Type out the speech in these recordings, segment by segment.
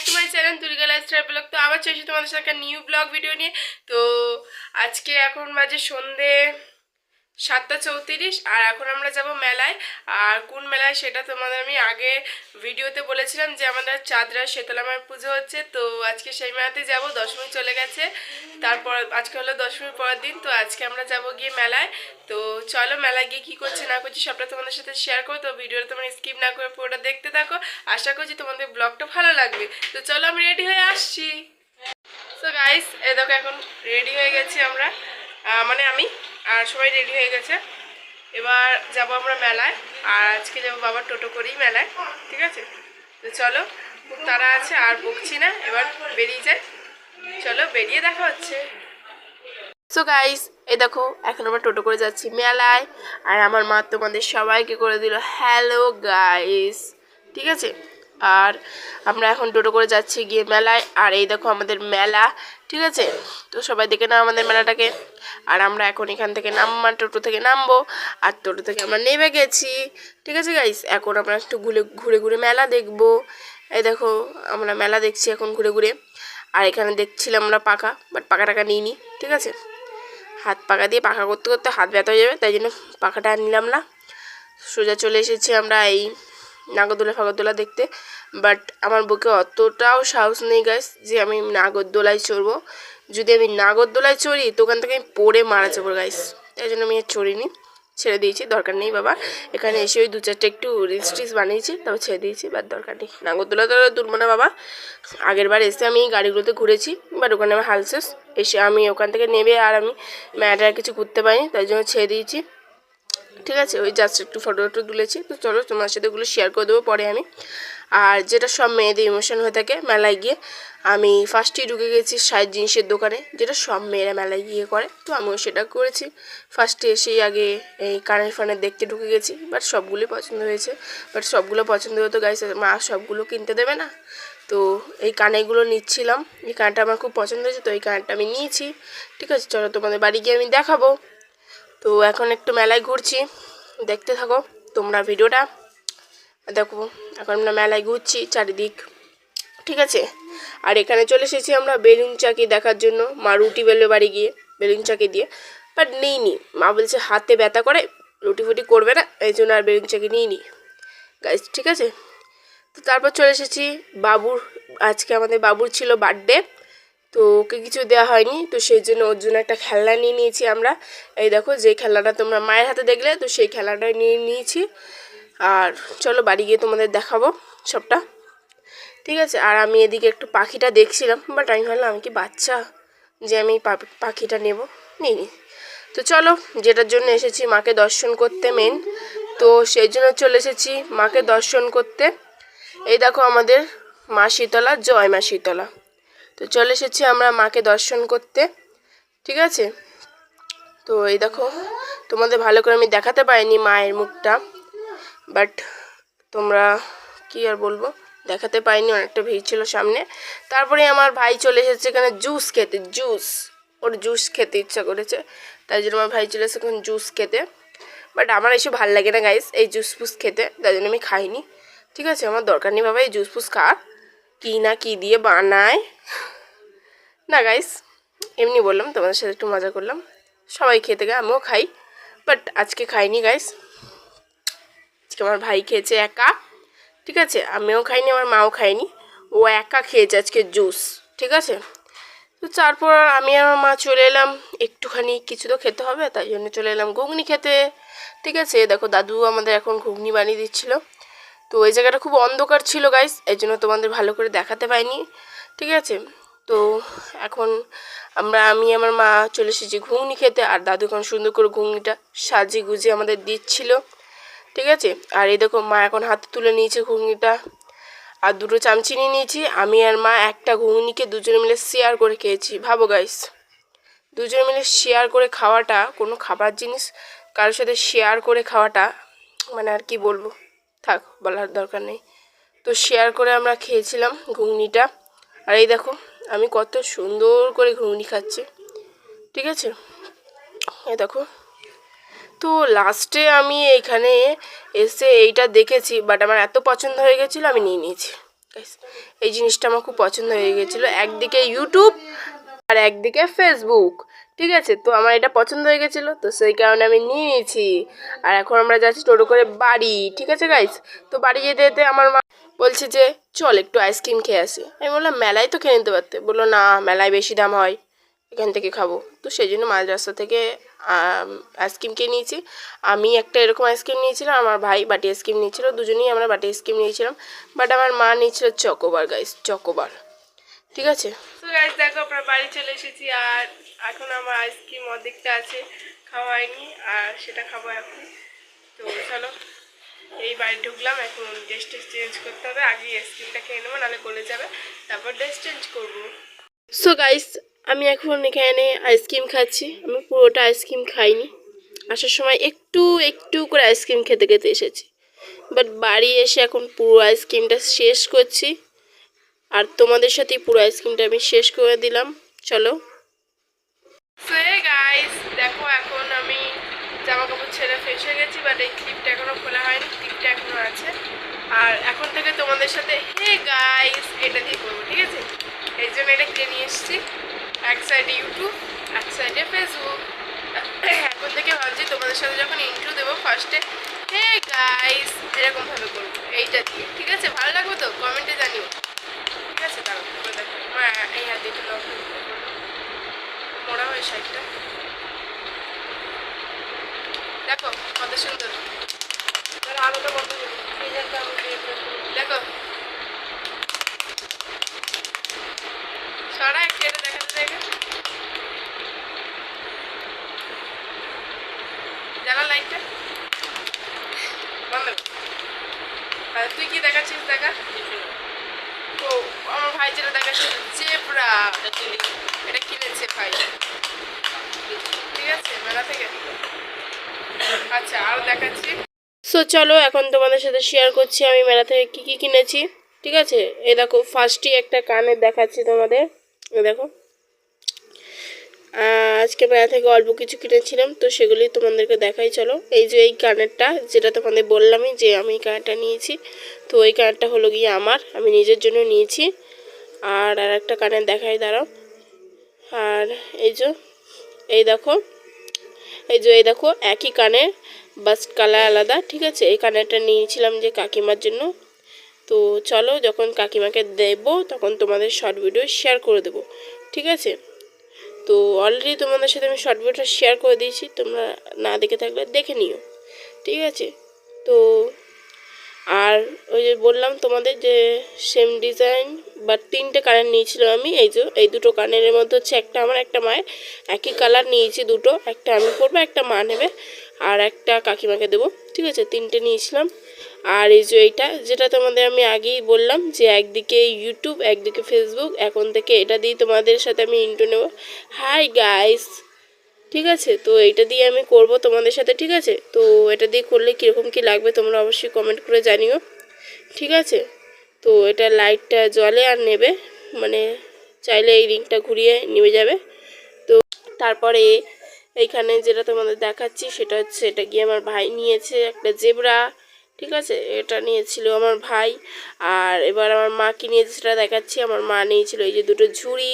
To my channel Tulika lifestyle blog. তো আবার চলছি তোমাদের সাথে একটা নিউ ব্লগ ভিডিও নিয়ে। তো আজকে এখন বাজে সন্ধে 7:34 আর এখন আমরা যাব মেলায়। আর কোন মেলায় সেটা তোমাদের আমি আগে ভিডিওতে বলেছিলাম যে আমাদের চাঁদরা শীতলা মায়ের পুজো হচ্ছে। তো আজকে সেই মেলাতে যাব, দশমী চলে গেছে, তারপর আজকে হলো দশমীর পরের দিন। তো আজকে আমরা যাব গিয়ে মেলায়। তো চলো মেলায় গিয়ে কী করছি না করছি সবটা তোমাদের সাথে শেয়ার করো। তো ভিডিওটা তোমরা স্কিপ না করে পুরোটা দেখতে থাকো, আশা করছি তোমাদের ব্লগটা ভালো লাগবে। তো চলো আমি রেডি হয়ে আসছি। তো গাইস এই দেখো এখন রেডি হয়ে গেছি আমরা, মানে আমি আর সবাই রেডি হয়ে গেছে। এবার যাব আমরা মেলায়, আর আজকে যাবো বাবার টোটো করেই মেলায়, ঠিক আছে? তো চলো, খুব তাড়া আছে আর বকছি না, এবার বেরিয়ে যাই। চলো বেরিয়ে দেখা হচ্ছে। সো গাইস এই দেখো এখন আমরা টোটো করে যাচ্ছি মেলায়, আর আমার মা তোমাদের সবাইকে করে দিল হ্যালো গাইস, ঠিক আছে? আর আমরা এখন টোটো করে যাচ্ছি গিয়ে মেলায়, আর এই দেখো আমাদের মেলা, ঠিক আছে? তো সবাই দেখে নাও আমাদের মেলাটাকে। আর আমরা এখন এখান থেকে টোটো থেকে নামবো, আর টোটো থেকে আমরা নেমে গেছি, ঠিক আছে গাইস? এখন আমরা একটু ঘুরে ঘুরে মেলা দেখবো। এই দেখো আমরা মেলা দেখছি এখন ঘুরে ঘুরে। আর এখানে দেখছিলাম আমরা পাখা, বাট পাখা টাকা নিইনি, ঠিক আছে? হাত পাখা দিয়ে পাখা করতে করতে হাত ব্যথা হয়ে যাবে, তাই জন্য পাখাটা আর নিলাম না। সোজা চলে এসেছি আমরা এই নাগরদোলা ফাগরদোলা দেখতে। বাট আমার বুকে অতটাও সাহস নেই গাইস যে আমি নাগরদোলায় চড়বো। যদি আমি নাগরদোলায় চড়ি তো ওখান থেকে আমি পড়ে মারা যাবো গাইস, তাই জন্য আমি আর চড়িনি, ছেড়ে দিয়েছি, দরকার নেই বাবা। এখানে এসে ওই 2-4টা একটু রিলস টিলস বানিয়েছি, তারপর ছেড়ে দিয়েছি, বাট দরকার নেই। নাগরদোলা তো তুলবো না বাবা। আগের বার এসে আমি গাড়িগুলোতে ঘুরেছি, বাট ওখানে আমার হাল শেষ। এসে আমি ওখান থেকে নেবে আর আমি মেলাটা আর কিছু ঘুরতে পারিনি, তাই জন্য ছেড়ে দিয়েছি, ঠিক আছে? ওই জাস্ট একটু ফটো তুলেছি। তো চলো তোমার সাথে ওগুলো শেয়ার করে দেবো পরে আমি। আর যেটা সব মেয়েদের ইমোশন হয়ে থাকে মেলায় গিয়ে, আমি ফার্স্টেই ঢুকে গেছি শাড়ির জিনিসের দোকানে, যেটা সব মেয়েরা মেলায় গিয়ে করে। তো আমিও সেটা করেছি, ফার্স্টে এসেই আগে এই কানের ফানের দেখতে ঢুকে গেছি। বাট সবগুলোই পছন্দ হয়েছে, বাট সবগুলো পছন্দ হতো গাইস, মা সবগুলো কিনতে দেবে না। তো এই কানেরগুলো নিচ্ছিলাম, এই কানটা আমার খুব পছন্দ হয়েছে, তো এই কানটা আমি নিয়েছি, ঠিক আছে? চলো তোমাদের বাড়ি গিয়ে আমি দেখাবো। তো এখন একটু মেলায় ঘুরছি, দেখতে থাকো তোমরা ভিডিওটা। দেখো এখন আমরা মেলায় ঘুরছি চারিদিক, ঠিক আছে? আর এখানে চলে এসেছি আমরা বেলুন চাকি দেখার জন্য। মা রুটি বেলবে বাড়ি গিয়ে বেলুন চাকি দিয়ে, বাট নিইনি। মা বলছে হাতে ব্যথা করে, রুটি ফুটি করবে না, এই জন্য আর বেলুন চাকি নিইনি গাইস, ঠিক আছে? তো তারপর চলে এসেছি বাবুর, আজকে আমাদের বাবুর ছিল বার্থডে, তো ওকে কিছু দেওয়া হয়নি, তো সেই জন্য ওর জন্য একটা খেলনা নিয়ে নিয়েছি আমরা। এই দেখো যে খেলনাটা তোমরা মায়ের হাতে দেখলে, তো সেই খেলনাটাই নিয়ে নিয়েছি। আর চলো বাড়ি গিয়ে তোমাদের দেখাবো সবটা, ঠিক আছে? আর আমি এদিকে একটু পাখিটা দেখছিলাম, বাট আমি ভাবলাম আমি কি বাচ্চা যে আমি পাখিটা নিইনি। তো চলো, যেটার জন্য এসেছি মাকে দর্শন করতে মেন, তো সেই জন্য চলে এসেছি মাকে দর্শন করতে। এই দেখো আমাদের মা শীতলা, জয় মা শীতলা। তো চলে এসেছি আমরা মাকে দর্শন করতে, ঠিক আছে? তো এই দেখো তোমাদের ভালো করে আমি দেখাতে পারিনি মায়ের মুখটা, বাট তোমরা কি আর বলবো, দেখাতে পারিনি, অনেকটা ভিড় ছিল সামনে। তারপরে আমার ভাই চলে এসেছে এখানে জুস খেতে, ওর জুস খেতে ইচ্ছা করেছে, তাই জন্য আমার ভাই চলে এসেছে এখন জুস খেতে। বাট আমার এসব ভালো লাগে না গাইস এই জুস ফুস খেতে, তাই জন্য আমি খাইনি, ঠিক আছে? আমার দরকার নেই বাবা এই জুস ফুস খাওয়ার, কী না কী দিয়ে বানায় না গাইস, এমনি বললাম তোমাদের সাথে একটু মজা করলাম। সবাই খেতে গে, আমিও খাই, বাট আজকে খাইনি গাইস। আজকে আমার ভাই খেয়েছে একা, ঠিক আছে? আমিও খাইনি, আমার মাও খায়নি, ও একা খেয়েছে আজকে জুস, ঠিক আছে? তো তারপর আমি আর আমার মা চলে এলাম একটুখানি, কিছু তো খেতে হবে, তাই জন্য চলে এলাম ঘুগনি খেতে, ঠিক আছে? দেখো দাদু আমাদের এখন ঘুগনি বানিয়ে দিচ্ছিলো। তো এই জায়গাটা খুব অন্ধকার ছিল গাইস, এই জন্য তোমাদের ভালো করে দেখাতে পাইনি, ঠিক আছে? তো এখন আমি আমার মা চলে এসেছি ঘুগনি খেতে, আর দাদু এখন সুন্দর করে ঘুগনিটা সাজিয়ে গুজিয়ে আমাদের দিচ্ছিল, ঠিক আছে? আর এই দেখো মা এখন হাতে তুলে নিয়েছে ঘুগনিটা, আর দুটো চামচি নিয়ে নিয়েছি। আমি আর মা একটা ঘুগনিকে দুজনে মিলে শেয়ার করে খেয়েছি। ভাবো গাইস, দুজনে মিলে শেয়ার করে খাওয়াটা, কোনো খাবার জিনিস কারোর সাথে শেয়ার করে খাওয়াটা, মানে আর কি বলবো, থাক বলার দরকার নেই। তো শেয়ার করে আমরা খেয়েছিলাম ঘুগনিটা। আর এই দেখো আমি কত সুন্দর করে ঘুগনি খাচ্ছি, ঠিক আছে? এই দেখো। তো লাস্টে আমি এইখানে এসে এইটা দেখেছি, বাট আমার এত পছন্দ হয়ে গেছিলো আমি নিয়ে নিয়েছি, Guys, এই জিনিসটা আমার খুব পছন্দ হয়ে গেছিলো, একদিকে ইউটিউব আর একদিকে ফেসবুক, ঠিক আছে। তো আমার এটা পছন্দ হয়ে গেছিলো, তো সেই কারণে আমি নিয়ে নিয়েছি। আর এখন আমরা যাচ্ছি টোটো করে বাড়ি, ঠিক আছে গাইস। তো বাড়ি যেতে যেতে আমার মা বলছে যে চল একটু আইসক্রিম খেয়ে আসি। আমি বললাম মেলায় তো খেয়ে নিতে পারতে। বললো না, মেলায় বেশি দাম হয়, এখান থেকে খাবো। তো সেই জন্য মাঝ রাস্তা থেকে আইসক্রিম কিনে নিয়েছি। আমি একটা এরকম আইসক্রিম নিয়েছিলাম, আমার ভাই বাটি আইসক্রিম নিয়েছিল, দুজনেই আমরা বাটি আইসক্রিম নিয়েছিলাম। বাট আমার মা নিয়েছিল চকোবার গাইস, চকোবার, ঠিক আছে। তো গাইস দেখো আমরা বাড়ি চলে এসেছি, আর এখন আমার আইসক্রিম অর্ধেকটা আছে, খাওয়া হয়নি, আর সেটা খাবো এখন। তো চলো, এই বাড়ি ঢুকলাম, এখন ড্রেস চেঞ্জ করতে হবে। আগে আইসক্রিমটা খেয়ে নেবো, নাহলে গলে যাবে, তারপর ড্রেস চেঞ্জ করবো। সো গাইস, আমি এখন এখানে আইসক্রিম খাচ্ছি। আমি পুরোটা আইসক্রিম খাইনি, আসার সময় একটু একটু করে আইসক্রিম খেতে খেতে এসেছি। বাট বাড়ি এসে এখন পুরো আইসক্রিমটা শেষ করছি, আর তোমাদের সাথেই পুরো আইসক্রিমটা আমি শেষ করে দিলাম। চলো। সো গাইস দেখো, এখন আমি জামা কাপড় ছেড়ে ফ্রেশ হয়ে গেছি, বাট এই ক্লিপটা এখনো খোলা হয়নি, ক্লিপটা এখনো আছে। আর এখন থেকে তোমাদের সাথে হে গাইস এটা দিয়ে করবো, ঠিক আছে। এই জন্য এটা কিনে নিয়ে এসেছি। এক সাইডে ইউটিউব, এক সাইডে ফেসবুক। এখন থেকে ভাবছি তোমাদের সাথে যখন ইন্ট্রো দেবো ফার্স্টে হে গাইস এরকমভাবে করবো, এইটা দিয়ে, ঠিক আছে। ভালো লাগবে তো কমেন্টে জানিও, ঠিক আছে। তারপর দেখো এই হাত দিয়ে মোড়া হয় শাড়িটা, দেখো কত সুন্দর। আলোটা বন্ধ করবো, দেখো সরা একটু এটা দেখাতে দেখে জানা লাইটটা বন্ধ। আর তুই কি দেখাচ্ছিস দেখা? ও আমার ভাই যেটা দেখাচ্ছে জেব্রা, এটা কিনেছে ভাই, ঠিক আছে, মেলা থেকে। আচ্ছা আর দেখাচ্ছি। সো চলো এখন তোমাদের সাথে শেয়ার করছি আমি মেলা থেকে কি কি কিনেছি, ঠিক আছে। এই দেখো ফার্স্টই একটা কানের দেখাচ্ছি তোমাদের, দেখো আজকে মেলা থেকে অল্প কিছু কিনেছিলাম, তো সেগুলি তোমাদেরকে দেখাই। চলো, এই যে এই কানেরটা যেটা তোমাদের বললামই যে আমি এই কানেরটা নিয়েছি, তো এই কানেরটা হলো গিয়ে আমি নিজের জন্য নিয়েছি। আর একটা কানের দেখাই, দাঁড়াও। আর এই যে এই দেখো, এই দেখো একই কানের, বাস কালার আলাদা, ঠিক আছে। এই কানেরটা নিয়েছিলাম যে কাকিমার জন্য। তো চলো, যখন কাকিমাকে দেবো তখন তোমাদের শর্ট ভিডিও শেয়ার করে দেবো, ঠিক আছে। তো অলরেডি তোমাদের সাথে আমি শর্ট ভিডিওটা শেয়ার করে দিয়েছি, তোমরা না দেখে থাকলে দেখে নিও, ঠিক আছে। তো আর ওই যে বললাম তোমাদের যে সেম ডিজাইন বা তিনটে কানের নিয়েছিলাম আমি। এই যে এই দুটো কানের মধ্যে হচ্ছে একটা আমার একটা মায়ের, একই কালার নিয়েছি দুটো, একটা আমি পরবো, একটা মা নেবে, আর একটা কাকিমাকে দেবো, ঠিক আছে। তিনটে নিয়েছিলাম। আর এই যে এইটা যেটা তোমাদের আমি আগেই বললাম যে একদিকে ইউটিউব একদিকে ফেসবুক, এখন থেকে এটা দিয়ে তোমাদের সাথে আমি ইন্ট্রো নেব। হাই গাইস, ঠিক আছে। তো এইটা দিয়ে আমি করব তোমাদের সাথে, ঠিক আছে। তো এটা দিয়ে করলে কীরকম কী লাগবে তোমরা অবশ্যই কমেন্ট করে জানিও, ঠিক আছে। তো এটা লাইটটা জ্বলে আর নেবে, মানে চাইলে এই রিংটা ঘুরিয়ে নেমে যাবে। তো তারপরে এইখানে যেটা তোমাদের দেখাচ্ছি সেটা হচ্ছে, এটা গিয়ে আমার ভাই নিয়েছে একটা জেব্রা, ঠিক আছে। এটা নিয়েছিল আমার ভাই। আর এবার আমার মা কি নিয়েছে সেটা দেখাচ্ছি। আমার মা নিয়েছিল এই যে দুটো ঝুড়ি,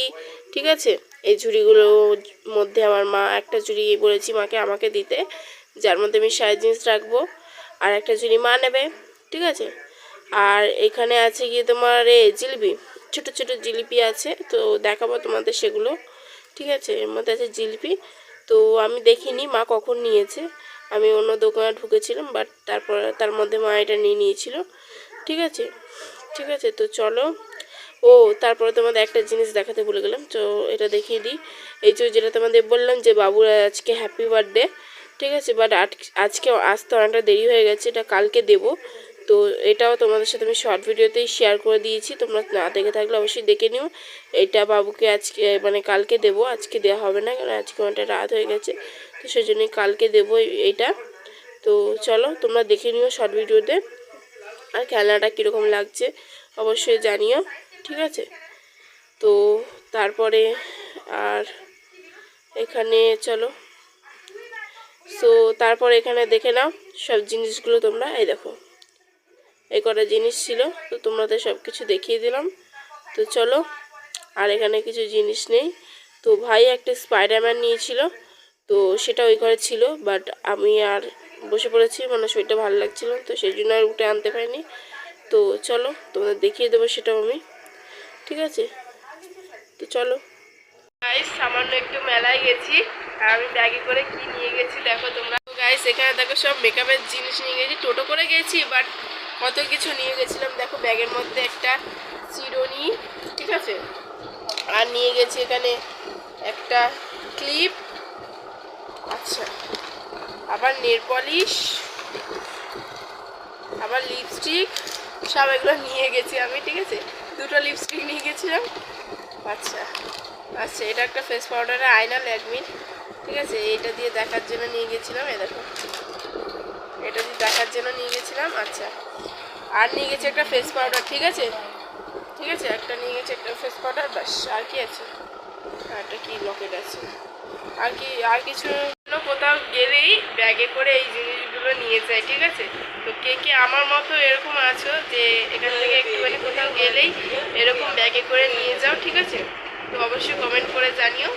ঠিক আছে। এই ঝুড়িগুলোর মধ্যে আমার মা একটা ঝুড়ি বলেছি মাকে আমাকে দিতে, যার মধ্যে আমি শাড়ির জিনিস রাখবো, আর একটা ঝুড়ি মা নেবে, ঠিক আছে। আর এখানে আছে গিয়ে তোমার জিলিপি, ছোট ছোট জিলিপি আছে, তো দেখাবো তোমাদের সেগুলো, ঠিক আছে। এর মধ্যে আছে জিলিপি, তো আমি দেখিনি মা কখন নিয়েছে, আমি অন্য দোকানে ঢুকেছিলাম, বাট তার মধ্যে মা এটা নিয়ে নিয়েছিল, ঠিক আছে, ঠিক আছে। তো চলো, ও তারপরে তোমাদের একটা জিনিস দেখাতে ভুলে গেলাম, তো এটা দেখিয়ে দিই। এই যে যেটা তোমাদের বললাম যে বাবুর আজকে হ্যাপি বার্থডে, ঠিক আছে। বাট আজকে আসতে অনেকটা দেরি হয়ে গেছে, এটা কালকে দেবো। তো এটাও তোমাদের সাথে আমি শর্ট ভিডিওতেই শেয়ার করে দিয়েছি, তোমরা না দেখে থাকলে অবশ্যই দেখে নিও। এটা বাবুকে আজকে মানে কালকে দেবো, আজকে দেওয়া হবে না, কারণ আজকে অনেকটা রাত হয়ে গেছে, তো সেই জন্যই কালকে দেবো এইটা। তো চলো তোমরা দেখে নিও শর্ট ভিডিওতে, আর খেলনাটা কীরকম লাগছে অবশ্যই জানিও, ঠিক আছে। তো তারপরে আর এখানে চলো, সো তারপর এখানে দেখে নাও সব জিনিসগুলো তোমরা, এই দেখো এই কটা জিনিস ছিল, তো তোমাদের সব কিছু দেখিয়ে দিলাম। তো চলো, আর এখানে কিছু জিনিস নেই। তো ভাই একটা স্পাইডারম্যান নিয়েছিল, তো সেটা ওই ঘরে ছিল, বাট আমি আর বসে পড়েছি, মানে শরীরটা ভালো লাগছিল, তো সেই জন্য আর উঠে আনতে পারিনি। তো চলো তোমাদের দেখিয়ে দেবো সেটাও আমি, ঠিক আছে? তো চলো গাইস, সামান্য একটু মেলায় গেছি, আর আমি ব্যাগে করে কি নিয়ে গেছি দেখো তোমরা। গাইস এখানে দেখো সব মেকআপের জিনিস নিয়ে গেছি, টোটো করে গেছি, বাট কত কিছু নিয়ে গেছিলাম। দেখো ব্যাগের মধ্যে একটা চিরুনি, ঠিক আছে, আর নিয়ে গেছি এখানে একটা ক্লিপ, আচ্ছা, আবার নেল পলিশ, আবার লিপস্টিক, সব এগুলো নিয়ে গেছি আমি, ঠিক আছে? দুটো লিপস্টিক নিয়ে গেছিলাম, আচ্ছা আচ্ছা, এটা একটা ফেস পাউডারের আয়না ল্যাকমির, ঠিক আছে, এটা দিয়ে দেখার জন্য নিয়ে গেছিলাম, এই দেখো এটা দিয়ে দেখার জন্য নিয়ে গেছিলাম। আচ্ছা, আর নিয়ে গেছি একটা ফেস পাউডার, ঠিক আছে, ঠিক আছে, একটা নিয়ে গেছি একটা ফেস পাউডার, ব্যাস। আর কি আছে? আর একটা কি লকেট আছে, আর কি, আর কিছু কোথাও গেলেই ব্যাগে করে এই জিনিসগুলো নিয়ে যায়, ঠিক আছে? তো কে কে আমার মতো এরকম আছো যে এখান থেকে একটুখানি কোথাও গেলেই এরকম ব্যাগে করে নিয়ে যাও, ঠিক আছে? তো অবশ্যই কমেন্ট করে জানিও।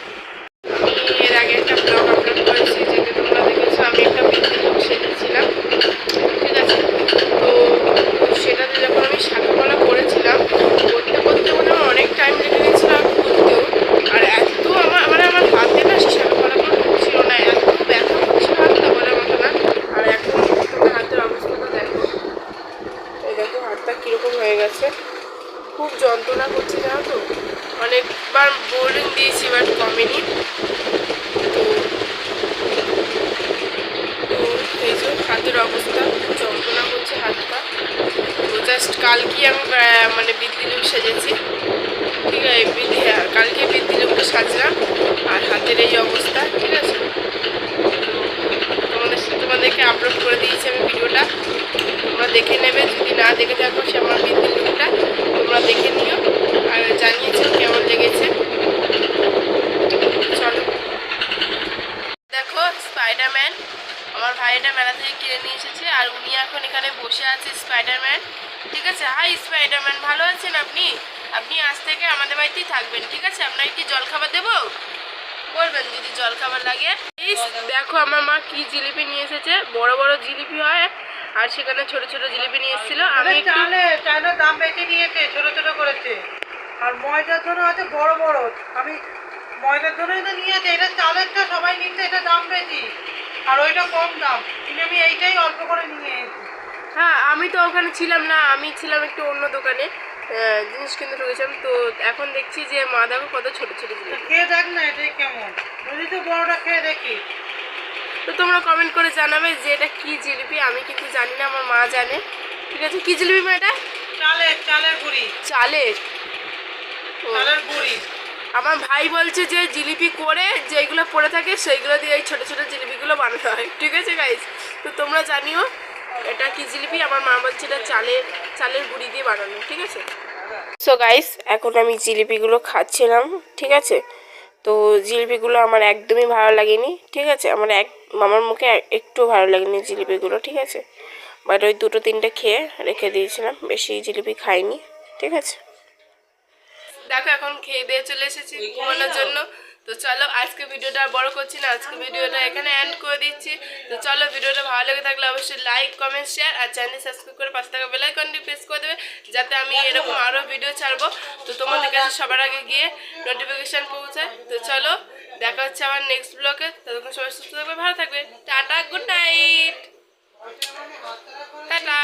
আমি এর আগে একটা ব্লগ আপলোড করেছি, যেটা তোমরা দেখেছো, আমি একটা বৃদ্ধি লোক সেজেছিলাম, ঠিক আছে? তো সেটাতে যখন আমি শাখাপলা করেছিলাম, করতে করতে মানে আমার অনেক টাইম লেগে গেছিলো আর করতেও, আর এত আমার হাতে না সেই শাখাপলাগুলো ঢুকছিল না, এত ব্যথা হচ্ছিল হাতটা বলার মতো না। আর এখন তোমার হাতের অবস্থাটা দেখো, এই দেখো হাতটা কীরকম হয়ে গেছে, খুব যন্ত্রণা করছে, জানো তো? অনেকবার বোর্ডিং দিয়েছি, বাট কমেনি। তো এই যে হাতের অবস্থা, খুব যন্ত্রণা করছে হাতটা। তো জাস্ট কালকে আমি মানে বৃদ্ধিলোক সেজেছি, ঠিক আছে? হ্যাঁ, কালকে বৃদ্ধিলোকটা সাজলাম, আর হাতের এই অবস্থা, ঠিক আছে? তো তোমাদেরকে আপলোড করে দিয়েছি আমি ভিডিওটা, তোমরা দেখে নেবে, যদি না দেখে থাকো সে আমার বৃদ্ধিলোকটা, তোমরা দেখে নিও আর জানিয়েছো কেমন লেগেছে। চলো দেখো, স্পাইডারম্যান আমার ভাইটা মেলা থেকে কিনে নিয়ে এসেছে, আর উনি এখন এখানে বসে আছে স্পাইডারম্যান, ঠিক আছে? হাই স্পাইডারম্যান, ভালো আছেন আপনি? আপনি আজ থেকে আমাদের বাড়িতেই থাকবেন, ঠিক আছে? আপনাকে কি জল খাবার দেবো? বলবেন যদি জল খাবার লাগে। এই দেখো আমার মা কি জিলিপি নিয়ে এসেছে, বড় বড় জিলিপি হয়, আর সেখানে ছোট ছোট জিলিপি নিয়ে এসেছিল। আমি চালের দাম বেশি নিয়েছে, ছোট ছোট করেছে, আর ময়দার জন্য আছে বড় বড়। আমি ময়দার জন্যই তো নিয়েছে, এটা চালেরটা সবাই নিচ্ছে, এটা দাম বেশি আর ওইটা কম দাম, কিন্তু আমি এইটাই অল্প করে নিয়ে এসেছি। হ্যাঁ, আমি তো ওখানে ছিলাম না, আমি ছিলাম একটু অন্য দোকানে জিনিস কিনতে ঢুকেছিলাম। তো এখন দেখছি যে মা দেখো কত ছোট ছোট জিনিস। খেয়ে দেখ না এটাই কেমন, যদি তো বড়টা খেয়ে দেখি। তো তোমরা কমেন্ট করে জানাবে যে এটা কি জিলিপি, আমি কিন্তু জানি না, আমার মা জানে, ঠিক আছে? কি জিলিপি মা এটা? চালের গুঁড়ি। চালের? চালের গুঁড়ি। আমার ভাই বলছে যে জিলিপি করে যেগুলো পড়ে থাকে সেইগুলো দিয়ে এই ছোটো ছোটো জিলিপিগুলো বানানো হয়, ঠিক আছে গাইস? তো তোমরা জানিও এটা কি জিলিপি। আমার মা বলছে এটা চালের গুঁড়ি দিয়ে বানানো, ঠিক আছে? সো গাইস এখন আমি জিলিপিগুলো খাচ্ছিলাম, ঠিক আছে? তো জিলিপিগুলো আমার একদমই ভালো লাগেনি, ঠিক আছে? আমার মুখে একটু ভালো লাগেনি জিলিপিগুলো, ঠিক আছে? বাট ওই দুটো তিনটে খেয়ে রেখে দিয়েছিলাম, বেশি জিলিপি খাইনি, ঠিক আছে? দেখো এখন খেয়ে দিয়ে চলে এসেছি ঘুমানোর জন্য। তো চলো আজকে ভিডিওটা আর বড় করছি না, আজকে ভিডিওটা এখানে এন্ড করে দিচ্ছি। তো চলো, ভিডিওটা ভালো লেগে থাকলে অবশ্যই লাইক কমেন্ট শেয়ার আর চ্যানেল সাবস্ক্রাইব করে পাশে থাকা বেল আইকনটি প্রেস করে দেবে, যাতে আমি এরকম আরও ভিডিও ছাড়বো তো তোমাদের কাছে সবার আগে গিয়ে নোটিফিকেশান পৌঁছায়। তো চলো দেখা হচ্ছে আমার নেক্সট ব্লগে, ততক্ষণ সবাই সুস্থ থাকবে, ভালো থাকবে, টাটা, গুড নাইট, টাটা।